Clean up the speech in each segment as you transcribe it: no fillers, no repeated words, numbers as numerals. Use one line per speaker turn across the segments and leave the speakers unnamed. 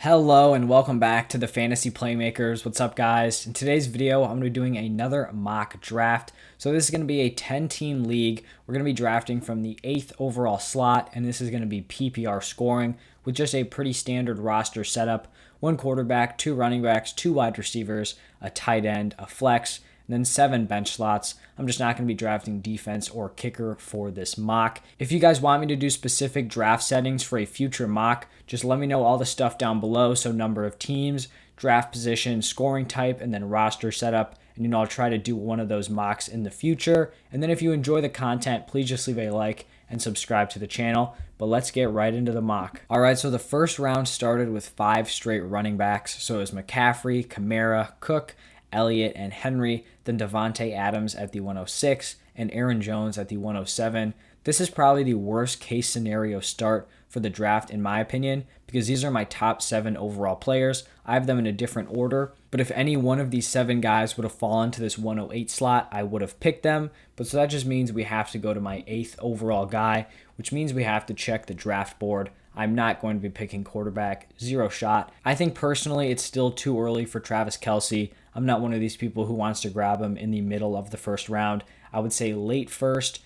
Hello and welcome back to the Fantasy Playmakers. What's up, guys? In today's video, I'm going to be doing another mock draft. So this is going to be a 10-team league. We're going to be drafting from the 8th overall slot, and this is going to be PPR scoring with just a pretty standard roster setup. One quarterback, two running backs, two wide receivers, a tight end, a flex, and then 7 bench slots. I'm just not going to be drafting defense or kicker for this mock. If you guys want me to do specific draft settings for a future mock, just let me know all the stuff down below. So number of teams, draft position, scoring type, and then roster setup. And I'll try to do one of those mocks in the future. And then if you enjoy the content, please just leave a like and subscribe to the channel. But let's get right into the mock. All right, so the first round started with 5 straight running backs. So it was McCaffrey, Kamara, Cook, Elliott, and Henry, then Devontae Adams at the 106, and Aaron Jones at the 107. This is probably the worst case scenario start for the draft in my opinion, because these are my top 7 overall players. I have them in a different order, but if any one of these 7 guys would have fallen to this 108 slot, I would have picked them. But so that just means we have to go to my 8th overall guy, which means we have to check the draft board. I'm not going to be picking quarterback, 0 shot. I think personally it's still too early for Travis Kelce. I'm not one of these people who wants to grab him in the middle of the first round. I would say late first,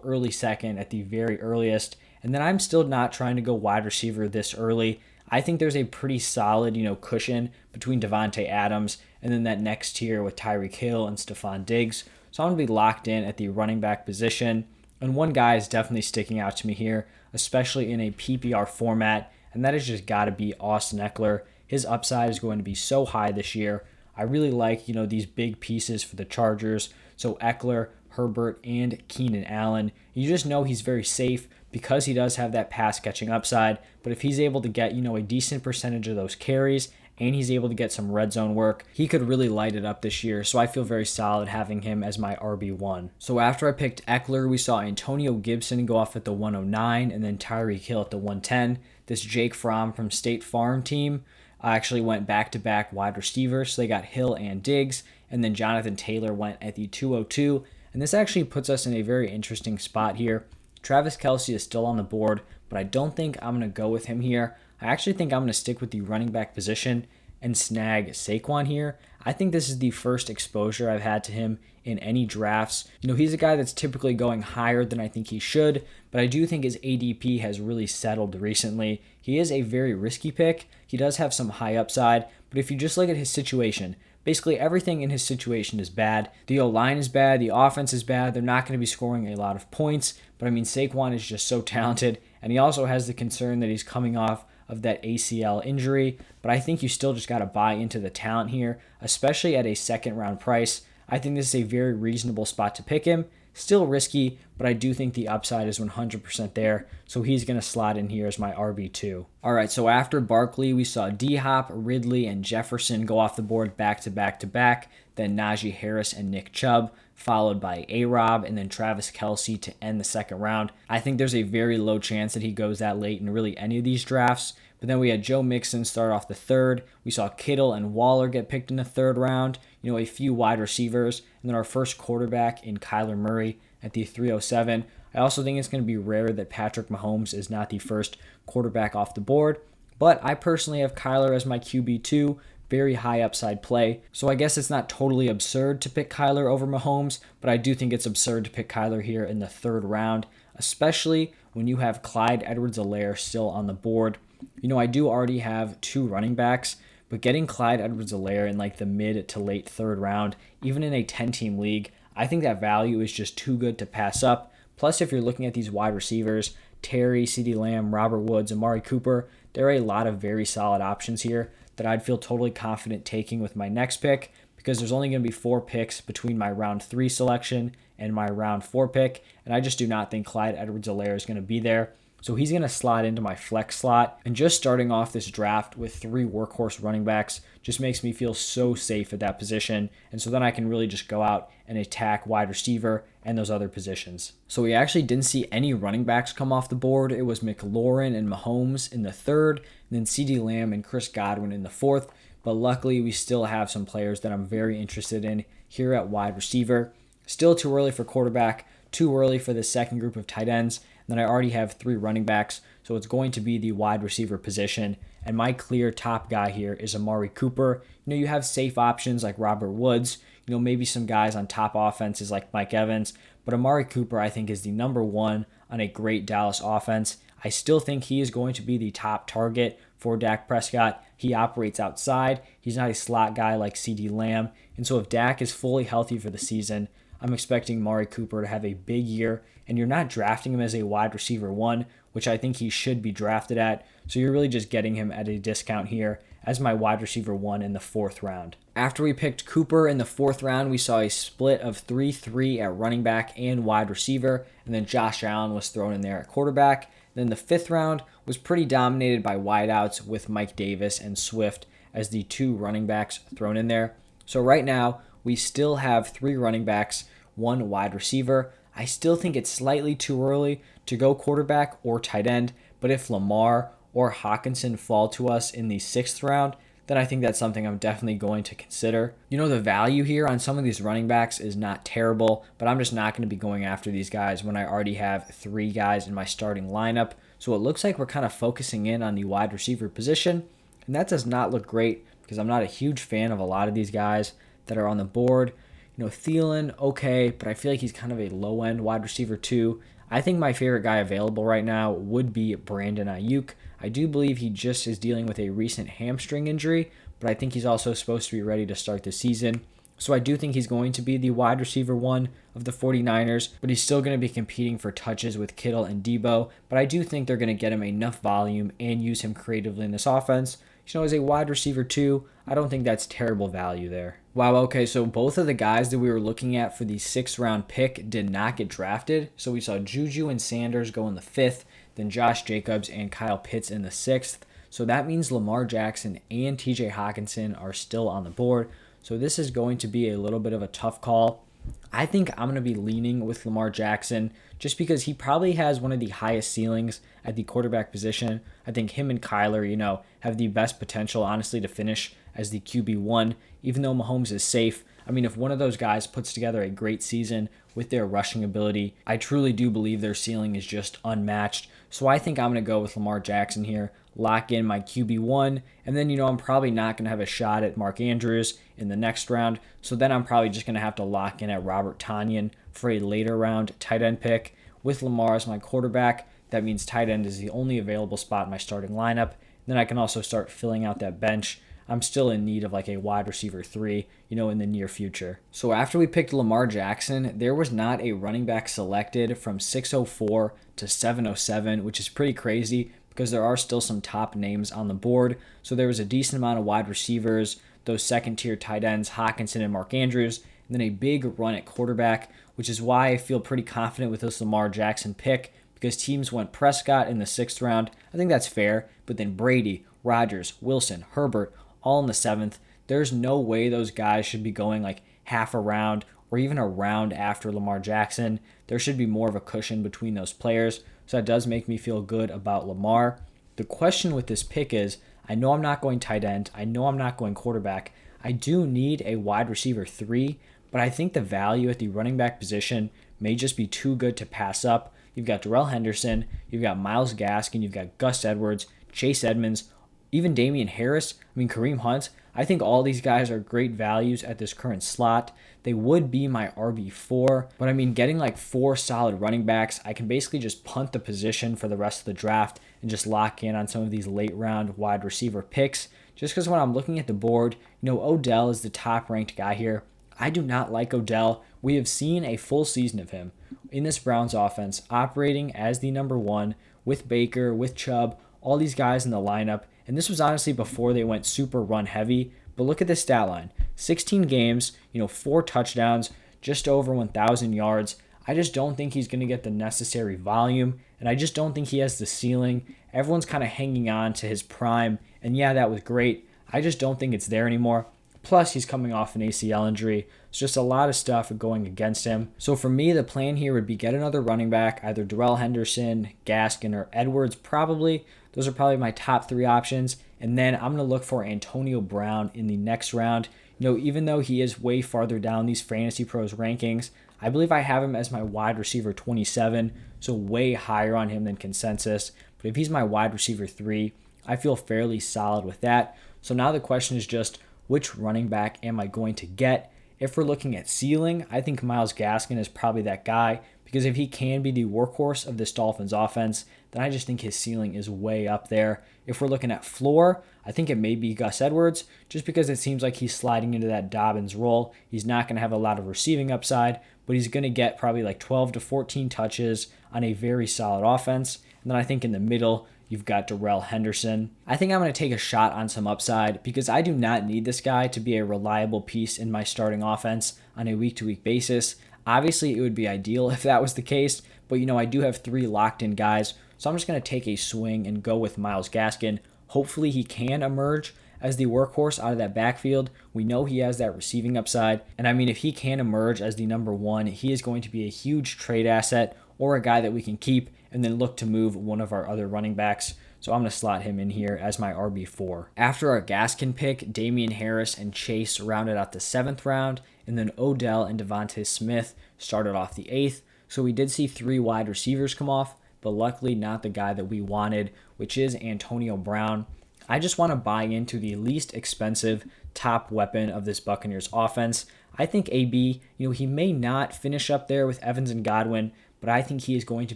early second at the very earliest. And then I'm still not trying to go wide receiver this early. I think there's a pretty solid, cushion between Devontae Adams and then that next tier with Tyreek Hill and Stephon Diggs. So I'm going to be locked in at the running back position. And one guy is definitely sticking out to me here, especially in a PPR format, and that has just got to be Austin Eckler. His upside is going to be so high this year. I really like, these big pieces for the Chargers. So Eckler, Herbert, and Keenan Allen. You just know he's very safe because he does have that pass catching upside. But if he's able to get, a decent percentage of those carries and he's able to get some red zone work, he could really light it up this year. So I feel very solid having him as my RB1. So after I picked Eckler, we saw Antonio Gibson go off at the 109 and then Tyreek Hill at the 110. This Jake Fromm from State Farm team actually went back-to-back wide receivers. So they got Hill and Diggs, and then Jonathan Taylor went at the 202. And this actually puts us in a very interesting spot here. Travis Kelce is still on the board, but I don't think I'm going to go with him here. I actually think I'm going to stick with the running back position and snag Saquon here. I think this is the first exposure I've had to him in any drafts. He's a guy that's typically going higher than I think he should, but I do think his ADP has really settled recently. He is a very risky pick. He does have some high upside, but if you just look at his situation, basically everything in his situation is bad. The O-line is bad. The offense is bad. They're not going to be scoring a lot of points, but Saquon is just so talented, and he also has the concern that he's coming off of that ACL injury, but I think you still just got to buy into the talent here, especially at a second round price. I think this is a very reasonable spot to pick him. Still risky, but I do think the upside is 100% there, so he's going to slot in here as my RB2. All right, so after Barkley, we saw D-Hop, Ridley, and Jefferson go off the board back-to-back-to-back, then Najee Harris and Nick Chubb, followed by A-Rob, and then Travis Kelce to end the second round. I think there's a very low chance that he goes that late in really any of these drafts. But then we had Joe Mixon start off the third. We saw Kittle and Waller get picked in the third round. A few wide receivers. And then our first quarterback in Kyler Murray at the 307. I also think it's going to be rare that Patrick Mahomes is not the first quarterback off the board. But I personally have Kyler as my QB2. Very high upside play. So I guess it's not totally absurd to pick Kyler over Mahomes, but I do think it's absurd to pick Kyler here in the third round, especially when you have Clyde Edwards-Helaire still on the board. I do already have 2 running backs, but getting Clyde Edwards-Helaire in like the mid to late third round, even in a 10-team league, I think that value is just too good to pass up. Plus, if you're looking at these wide receivers, Terry, CeeDee Lamb, Robert Woods, Amari Cooper, there are a lot of very solid options here that I'd feel totally confident taking with my next pick, because there's only going to be 4 picks between my round 3 selection and my round 4 pick, and I just do not think Clyde Edwards-Helaire is going to be there. So he's going to slide into my flex slot. And just starting off this draft with 3 workhorse running backs just makes me feel so safe at that position. And so then I can really just go out and attack wide receiver and those other positions. So we actually didn't see any running backs come off the board. It was McLaurin and Mahomes in the third, and then CeeDee Lamb and Chris Godwin in the fourth. But luckily, we still have some players that I'm very interested in here at wide receiver. Still too early for quarterback, too early for the second group of tight ends. Then I already have 3 running backs, so it's going to be the wide receiver position. And my clear top guy here is Amari Cooper. You have safe options like Robert Woods, maybe some guys on top offenses like Mike Evans, but Amari Cooper, I think, is the number one on a great Dallas offense. I still think he is going to be the top target for Dak Prescott. He operates outside. He's not a slot guy like CeeDee Lamb. And so if Dak is fully healthy for the season, I'm expecting Amari Cooper to have a big year. And you're not drafting him as a wide receiver 1, which I think he should be drafted at. So you're really just getting him at a discount here as my wide receiver 1 in the 4th round. After we picked Cooper in the 4th round, we saw a split of 3-3 at running back and wide receiver, and then Josh Allen was thrown in there at quarterback. Then the 5th round was pretty dominated by wideouts with Mike Davis and Swift as the 2 running backs thrown in there. So right now, we still have 3 running backs, 1 wide receiver. I still think it's slightly too early to go quarterback or tight end, but if Lamar or Hawkinson fall to us in the 6th round, then I think that's something I'm definitely going to consider. The value here on some of these running backs is not terrible, but I'm just not going to be going after these guys when I already have 3 guys in my starting lineup. So it looks like we're kind of focusing in on the wide receiver position, and that does not look great because I'm not a huge fan of a lot of these guys that are on the board. Thielen, okay, but I feel like he's kind of a low-end wide receiver too. I think my favorite guy available right now would be Brandon Ayuk. I do believe he just is dealing with a recent hamstring injury, but I think he's also supposed to be ready to start the season. So I do think he's going to be the wide receiver 1 of the 49ers, but he's still going to be competing for touches with Kittle and Debo. But I do think they're going to get him enough volume and use him creatively in this offense. As a wide receiver 2, I don't think that's terrible value there. Wow, okay, so both of the guys that we were looking at for the 6th round pick did not get drafted. So we saw Juju and Sanders go in the 5th, then Josh Jacobs and Kyle Pitts in the 6th. So that means Lamar Jackson and TJ Hawkinson are still on the board. So this is going to be a little bit of a tough call. I think I'm going to be leaning with Lamar Jackson just because he probably has one of the highest ceilings at the quarterback position. I think him and Kyler, have the best potential, honestly, to finish as the QB1, even though Mahomes is safe. I mean, if one of those guys puts together a great season with their rushing ability, I truly do believe their ceiling is just unmatched. So I think I'm going to go with Lamar Jackson here, lock in my QB1, and then, I'm probably not going to have a shot at Mark Andrews in the next round. So then I'm probably just going to have to lock in at Robert Tonyan for a later round tight end pick. With Lamar as my quarterback, that means tight end is the only available spot in my starting lineup. Then I can also start filling out that bench. I'm still in need of like a wide receiver 3, in the near future. So after we picked Lamar Jackson, there was not a running back selected from 604 to 707, which is pretty crazy because there are still some top names on the board. So there was a decent amount of wide receivers, those second-tier tight ends, Hawkinson and Mark Andrews, and then a big run at quarterback, which is why I feel pretty confident with this Lamar Jackson pick because teams went Prescott in the 6th round. I think that's fair, but then Brady, Rodgers, Wilson, Herbert, all in the 7th. There's no way those guys should be going like half a round or even a round after Lamar Jackson. There should be more of a cushion between those players. So that does make me feel good about Lamar. The question with this pick is, I know I'm not going tight end. I know I'm not going quarterback. I do need a wide receiver 3, but I think the value at the running back position may just be too good to pass up. You've got Darrell Henderson, you've got Myles Gaskin, you've got Gus Edwards, Chase Edmonds, even Damian Harris, Kareem Hunt. I think all these guys are great values at this current slot. They would be my RB4, but getting like 4 solid running backs, I can basically just punt the position for the rest of the draft and just lock in on some of these late round wide receiver picks. Just because when I'm looking at the board, Odell is the top ranked guy here. I do not like Odell. We have seen a full season of him in this Browns offense operating as the number 1 with Baker, with Chubb, all these guys in the lineup. And this was honestly before they went super run heavy. But look at this stat line. 16 games, 4 touchdowns, just over 1,000 yards. I just don't think he's going to get the necessary volume. And I just don't think he has the ceiling. Everyone's kind of hanging on to his prime. And yeah, that was great. I just don't think it's there anymore. Plus, he's coming off an ACL injury. It's just a lot of stuff going against him. So for me, the plan here would be get another running back, either Darrell Henderson, Gaskin, or Edwards probably. Those are probably my top 3 options. And then I'm going to look for Antonio Brown in the next round. Even though he is way farther down these Fantasy Pros rankings, I believe I have him as my wide receiver 27, so way higher on him than consensus. But if he's my wide receiver 3, I feel fairly solid with that. So now the question is just which running back am I going to get? If we're looking at ceiling, I think Myles Gaskin is probably that guy because if he can be the workhorse of this Dolphins offense, then I just think his ceiling is way up there. If we're looking at floor, I think it may be Gus Edwards just because it seems like he's sliding into that Dobbins role. He's not going to have a lot of receiving upside, but he's going to get probably like 12 to 14 touches on a very solid offense. And then I think in the middle, you've got Darrell Henderson. I think I'm going to take a shot on some upside because I do not need this guy to be a reliable piece in my starting offense on a week-to-week basis. Obviously, it would be ideal if that was the case, but I do have 3 locked-in guys, so I'm just going to take a swing and go with Myles Gaskin. Hopefully, he can emerge as the workhorse out of that backfield. We know he has that receiving upside, and if he can emerge as the number 1, he is going to be a huge trade asset or a guy that we can keep and then look to move one of our other running backs. So I'm going to slot him in here as my RB4. After our Gaskin pick, Damian Harris and Chase rounded out the 7th round, and then Odell and Devontae Smith started off the 8th. So we did see 3 wide receivers come off, but luckily not the guy that we wanted, which is Antonio Brown. I just want to buy into the least expensive top weapon of this Buccaneers offense. I think AB, he may not finish up there with Evans and Godwin, but I think he is going to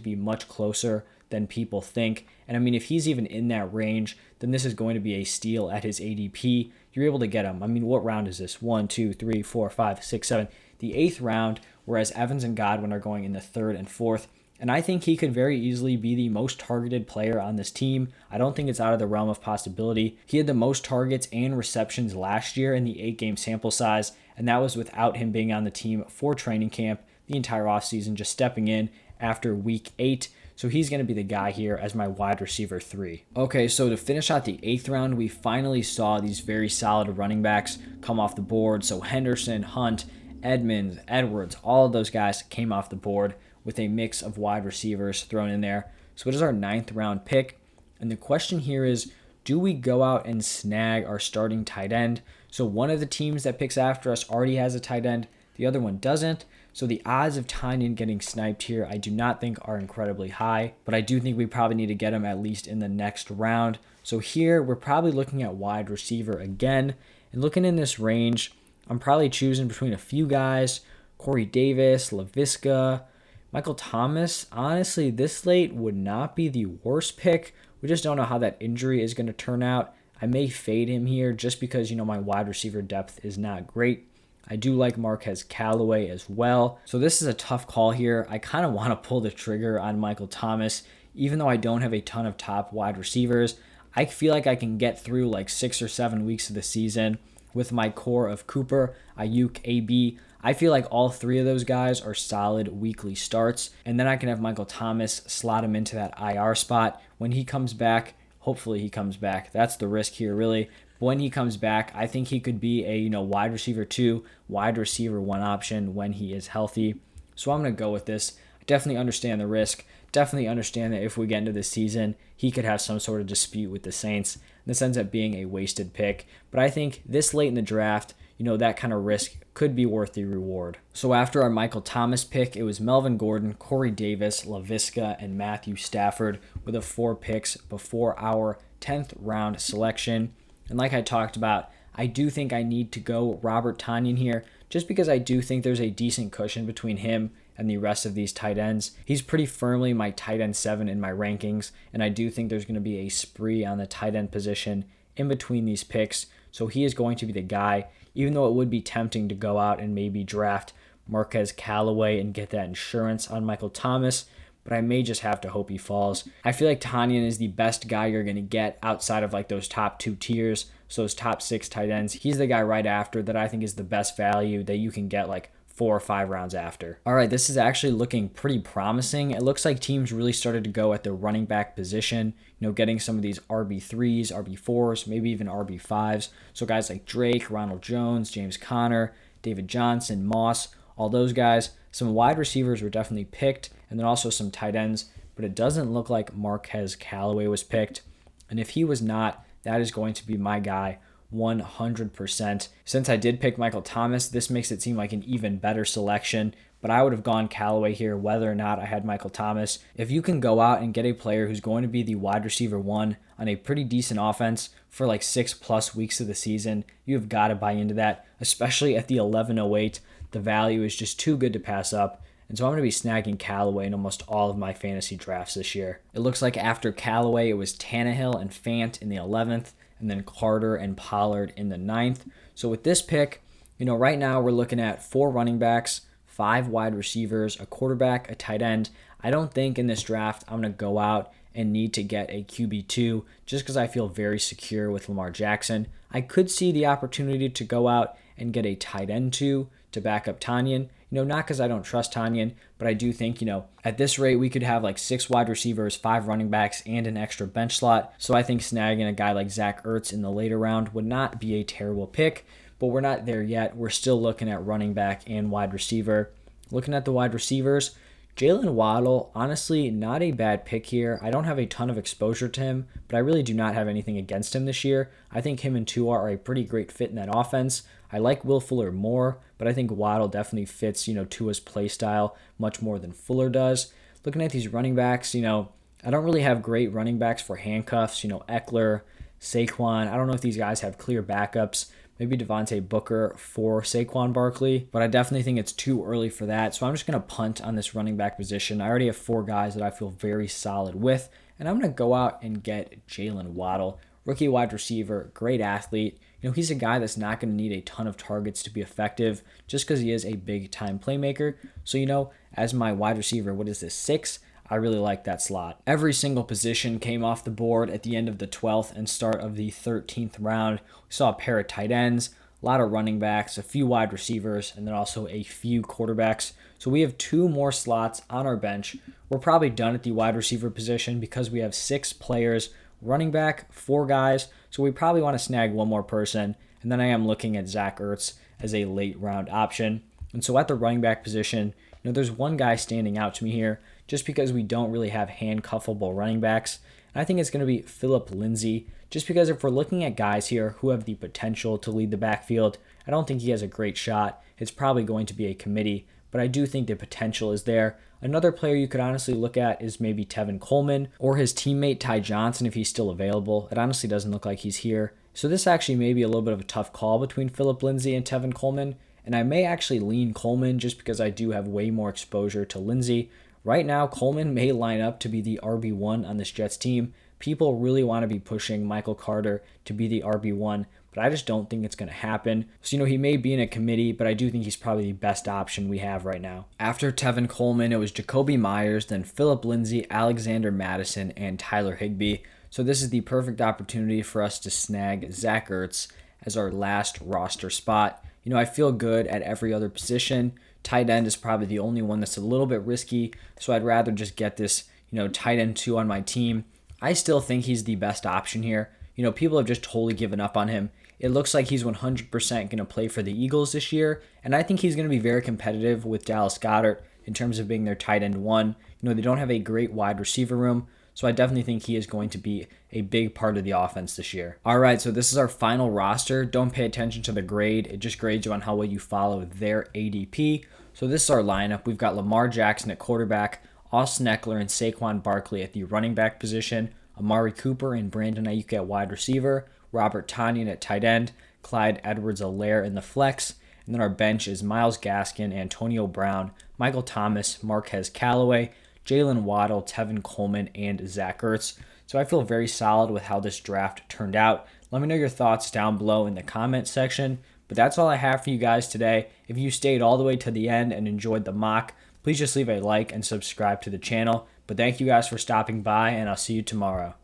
be much closer than people think. And if he's even in that range, then this is going to be a steal at his ADP. You're able to get him. What round is this? 1, 2, 3, 4, 5, 6, 7. The 8th round, whereas Evans and Godwin are going in the 3rd and 4th. And I think he could very easily be the most targeted player on this team. I don't think it's out of the realm of possibility. He had the most targets and receptions last year in the 8-game sample size, and that was without him being on the team for training camp the entire offseason, just stepping in after week 8. So he's going to be the guy here as my wide receiver 3. Okay, so to finish out the 8th round, we finally saw these very solid running backs come off the board. So Henderson, Hunt, Edmonds, Edwards, all of those guys came off the board with a mix of wide receivers thrown in there. So it is our 9th round pick. And the question here is, do we go out and snag our starting tight end? So one of the teams that picks after us already has a tight end. The other one doesn't. So the odds of Tanyan getting sniped here, I do not think are incredibly high, but I do think we probably need to get him at least in the next round. So here we're probably looking at wide receiver again. And looking in this range, I'm probably choosing between a few guys, Corey Davis, LaVisca, Michael Thomas. Honestly, this late would not be the worst pick. We just don't know how that injury is going to turn out. I may fade him here just because, my wide receiver depth is not great. I do like Marquez Callaway as well. So this is a tough call here. I kind of want to pull the trigger on Michael Thomas. Even though I don't have a ton of top wide receivers, I feel like I can get through like 6 or 7 weeks of the season with my core of Cooper, Ayuk, AB. I feel like all 3 of those guys are solid weekly starts. And then I can have Michael Thomas slot him into that IR spot. When he comes back, hopefully he comes back. That's the risk here, really. When he comes back, I think he could be a wide receiver 2, wide receiver 1 option when he is healthy. So I'm going to go with this. I definitely understand the risk. Definitely understand that if we get into this season, he could have some sort of dispute with the Saints. This ends up being a wasted pick. But I think this late in the draft, that kind of risk could be worth the reward. So after our Michael Thomas pick, it was Melvin Gordon, Corey Davis, LaVisca, and Matthew Stafford with the 4 picks before our 10th round selection. And like I talked about, I do think I need to go Robert Tonyan here just because I do think there's a decent cushion between him and the rest of these tight ends. He's pretty firmly my tight end 7 in my rankings, and I do think there's going to be a spree on the tight end position in between these picks. So he is going to be the guy, even though it would be tempting to go out and maybe draft Marquez Callaway and get that insurance on Michael Thomas, but I may just have to hope he falls. I feel like Tonyan is the best guy you're going to get outside of like those top 2 tiers, so those top 6 tight ends. He's the guy right after that I think is the best value that you can get like 4 or 5 rounds after. All right, this is actually looking pretty promising. It looks like teams really started to go at the running back position, getting some of these RB3s, RB4s, maybe even RB5s. So guys like Drake, Ronald Jones, James Conner, David Johnson, Moss, all those guys. Some wide receivers were definitely picked, and then also some tight ends, but it doesn't look like Marquez Callaway was picked. And if he was not, that is going to be my guy 100%. Since I did pick Michael Thomas, this makes it seem like an even better selection, but I would have gone Callaway here whether or not I had Michael Thomas. If you can go out and get a player who's going to be the wide receiver one on a pretty decent offense for like 6+ weeks of the season, you have got to buy into that, especially at the 1108. The value is just too good to pass up. And so I'm going to be snagging Callaway in almost all of my fantasy drafts this year. It looks like after Callaway, it was Tannehill and Fant in the 11th, and then Carter and Pollard in the 9th. So with this pick, right now we're looking at 4 running backs, 5 wide receivers, a quarterback, a tight end. I don't think in this draft I'm going to go out and need to get a QB2 just because I feel very secure with Lamar Jackson. I could see the opportunity to go out and get a tight end 2 to back up Tanyan. Not because I don't trust Tanyan, but I do think, at this rate, we could have like 6 wide receivers, 5 running backs, and an extra bench slot. So I think snagging a guy like Zach Ertz in the later round would not be a terrible pick, but we're not there yet. We're still looking at running back and wide receiver. Looking at the wide receivers, Jalen Waddle, honestly, not a bad pick here. I don't have a ton of exposure to him, but I really do not have anything against him this year. I think him and Tua are a pretty great fit in that offense. I like Will Fuller more, but I think Waddle definitely fits, Tua's play style much more than Fuller does. Looking at these running backs, I don't really have great running backs for handcuffs. Eckler, Saquon. I don't know if these guys have clear backups. Maybe Devontae Booker for Saquon Barkley, but I definitely think it's too early for that. So I'm just going to punt on this running back position. I already have 4 guys that I feel very solid with, and I'm going to go out and get Jalen Waddle, rookie wide receiver, great athlete. He's a guy that's not going to need a ton of targets to be effective just because he is a big-time playmaker. So, as my wide receiver, 6? I really like that slot. Every single position came off the board at the end of the 12th and start of the 13th round. We saw a pair of tight ends, a lot of running backs, a few wide receivers, and then also a few quarterbacks. So we have 2 more slots on our bench. We're probably done at the wide receiver position because we have 6 players, running back, 4 guys. So we probably want to snag 1 more person. And then I am looking at Zach Ertz as a late round option. And so at the running back position, there's one guy standing out to me here just because we don't really have handcuffable running backs. And I think it's going to be Phillip Lindsay, just because if we're looking at guys here who have the potential to lead the backfield, I don't think he has a great shot. It's probably going to be a committee, but I do think the potential is there. Another player you could honestly look at is maybe Tevin Coleman or his teammate Ty Johnson if he's still available. It honestly doesn't look like he's here. So this actually may be a little bit of a tough call between Phillip Lindsay and Tevin Coleman, and I may actually lean Coleman just because I do have way more exposure to Lindsay. Right now, Coleman may line up to be the RB1 on this Jets team. People really want to be pushing Michael Carter to be the RB1, but I just don't think it's going to happen. So, he may be in a committee, but I do think he's probably the best option we have right now. After Tevin Coleman, it was Jacoby Myers, then Phillip Lindsay, Alexander Madison, and Tyler Higbee. So this is the perfect opportunity for us to snag Zach Ertz as our last roster spot. I feel good at every other position. Tight end is probably the only one that's a little bit risky, so I'd rather just get this, tight end 2 on my team. I still think he's the best option here. People have just totally given up on him. It looks like he's 100% going to play for the Eagles this year, and I think he's going to be very competitive with Dallas Goedert in terms of being their tight end 1. They don't have a great wide receiver room, so I definitely think he is going to be a big part of the offense this year. All right, so this is our final roster. Don't pay attention to the grade. It just grades you on how well you follow their ADP. So this is our lineup. We've got Lamar Jackson at quarterback, Austin Eckler and Saquon Barkley at the running back position, Amari Cooper and Brandon Ayuk at wide receiver, Robert Tonyan at tight end, Clyde Edwards-Helaire in the flex, and then our bench is Myles Gaskin, Antonio Brown, Michael Thomas, Marquez Callaway, Jalen Waddle, Tevin Coleman, and Zach Ertz. So I feel very solid with how this draft turned out. Let me know your thoughts down below in the comment section. But that's all I have for you guys today. If you stayed all the way to the end and enjoyed the mock, please just leave a like and subscribe to the channel. But thank you guys for stopping by, and I'll see you tomorrow.